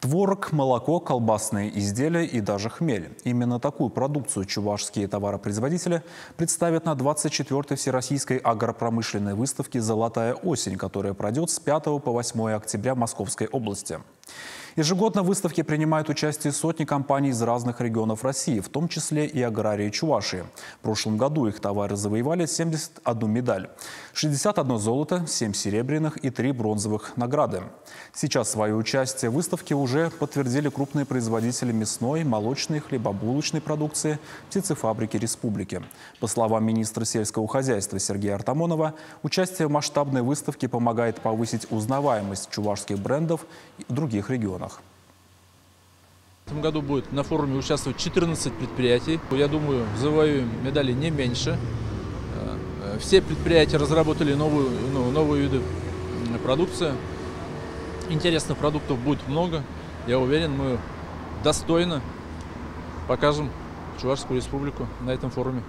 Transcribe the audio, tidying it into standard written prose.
Творог, молоко, колбасные изделия и даже хмель. Именно такую продукцию чувашские товаропроизводители представят на 24-й Всероссийской агропромышленной выставке «Золотая осень», которая пройдет с 5 по 8 октября в Московской области. Ежегодно в выставке принимают участие сотни компаний из разных регионов России, в том числе и аграрии Чувашии. В прошлом году их товары завоевали 71 медаль, 61 золото, 7 серебряных и 3 бронзовых награды. Сейчас свое участие в выставке уже подтвердили крупные производители мясной, молочной, хлебобулочной продукции, птицефабрики республики. По словам министра сельского хозяйства Сергея Артамонова, участие в масштабной выставке помогает повысить узнаваемость чувашских брендов в других регионах. В этом году будет на форуме участвовать 14 предприятий. Я думаю, завоюем медали не меньше. Все предприятия разработали новые виды продукции. Интересных продуктов будет много. Я уверен, мы достойно покажем Чувашскую республику на этом форуме.